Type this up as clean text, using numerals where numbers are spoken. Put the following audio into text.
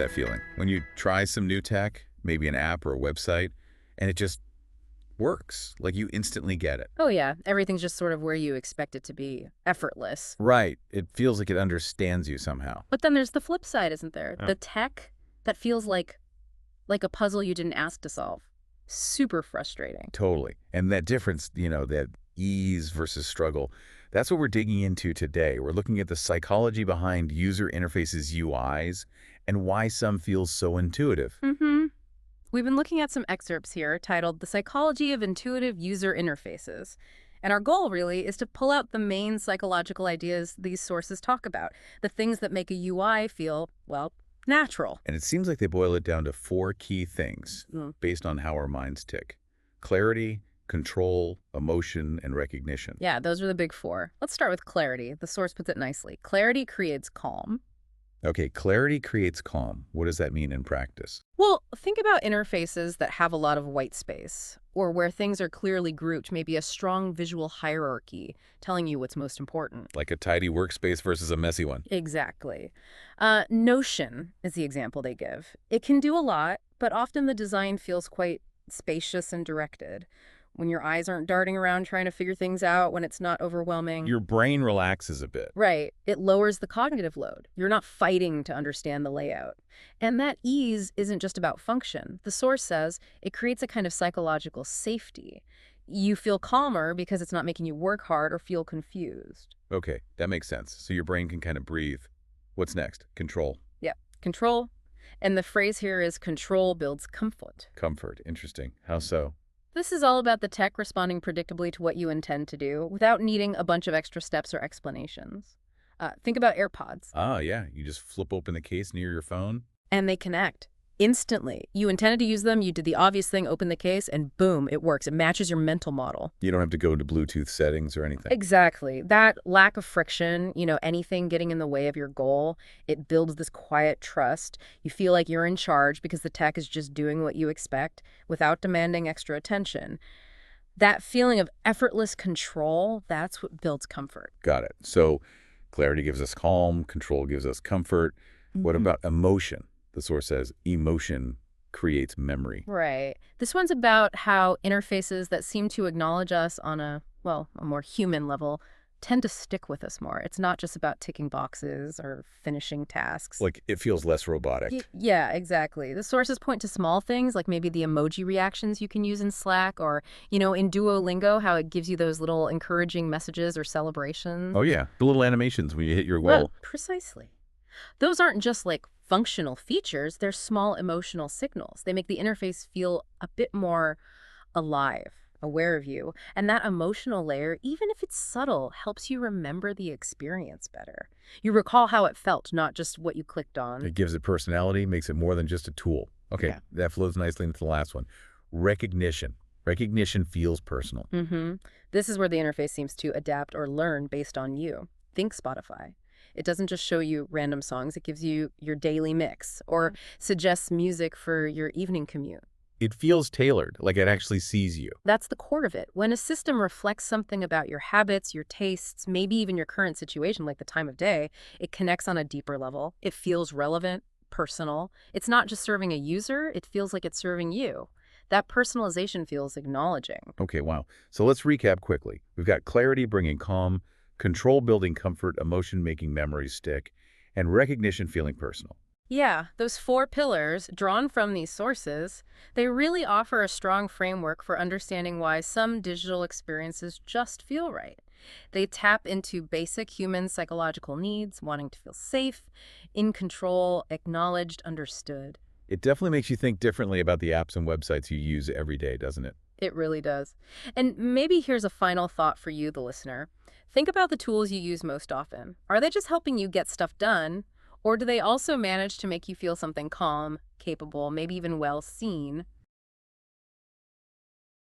that feeling when you try some new tech, maybe an app or a website, and it just works. Like you instantly get it. Oh yeah, everything's just sort of where you expect it to be, effortless. Right. It feels like it understands you somehow. But then there's the flip side, isn't there? Oh. The tech that feels like a puzzle you didn't ask to solve. Super frustrating. Totally. And that difference, that ease versus struggle, that's what we're digging into today. We're looking at the psychology behind user interfaces UIs and why some feel so intuitive. Mm-hmm. We've been looking at some excerpts here titled The Psychology of Intuitive User Interfaces. And our goal really is to pull out the main psychological ideas these sources talk about, the things that make a UI feel, well, natural. And it seems like they boil it down to 4 key things based on how our minds tick: clarity, control, emotion, and recognition. Yeah, those are the big 4. Let's start with clarity. The source puts it nicely. Clarity creates calm. Okay, clarity creates calm. What does that mean in practice? Well, think about interfaces that have a lot of white space, or where things are clearly grouped, maybe a strong visual hierarchy telling you what's most important. Like a tidy workspace versus a messy one. Exactly. Notion is the example they give. It can do a lot, but often the design feels quite spacious and directed. When your eyes aren't darting around trying to figure things out, when it's not overwhelming. Your brain relaxes a bit. Right. It lowers the cognitive load. You're not fighting to understand the layout. And that ease isn't just about function. The source says it creates a kind of psychological safety. You feel calmer because it's not making you work hard or feel confused. Okay, that makes sense. So your brain can kind of breathe. What's next? Control. Yeah. Control. And the phrase here is control builds comfort. Comfort. Interesting. How so? This is all about the tech responding predictably to what you intend to do without needing a bunch of extra steps or explanations. Think about AirPods. Ah, yeah. You just flip open the case near your phone. And they connect instantly. You intended to use them, you did the obvious thing, open the case, and boom, it works. It matches your mental model. You don't have to go into Bluetooth settings or anything. Exactly. That lack of friction, anything getting in the way of your goal, it builds this quiet trust. You feel like you're in charge because the tech is just doing what you expect without demanding extra attention. That feeling of effortless control, that's what builds comfort. Got it. So clarity gives us calm, control gives us comfort. What about emotion? The source says emotion creates memory. Right. This one's about how interfaces that seem to acknowledge us on a more human level tend to stick with us more. It's not just about ticking boxes or finishing tasks. Like it feels less robotic. Yeah, exactly. The sources point to small things like maybe the emoji reactions you can use in Slack or, in Duolingo, how it gives you those little encouraging messages or celebrations. Oh, yeah. The little animations when you hit your goal. Well, precisely. Those aren't just like functional features, they're small emotional signals. They make the interface feel a bit more alive, aware of you. And that emotional layer, even if it's subtle, helps you remember the experience better. You recall how it felt, not just what you clicked on. It gives it personality, makes it more than just a tool. Okay, Yeah. That flows nicely into the last one. Recognition. Recognition feels personal. This is where the interface seems to adapt or learn based on you. Think Spotify. It doesn't just show you random songs, it gives you your daily mix or suggests music for your evening commute. It feels tailored, like it actually sees you. That's the core of it. When a system reflects something about your habits, your tastes, maybe even your current situation, like the time of day, it connects on a deeper level. It feels relevant, personal. It's not just serving a user, it feels like it's serving you. That personalization feels acknowledging. Okay, wow. So let's recap quickly. We've got clarity bringing calm, control building comfort, emotion making memories stick, and recognition feeling personal. Yeah, those 4 pillars, drawn from these sources, they really offer a strong framework for understanding why some digital experiences just feel right. They tap into basic human psychological needs, wanting to feel safe, in control, acknowledged, understood. It definitely makes you think differently about the apps and websites you use every day, doesn't it? It really does. And maybe here's a final thought for you, the listener. Think about the tools you use most often. Are they just helping you get stuff done? Or do they also manage to make you feel something calm, capable, maybe even well seen?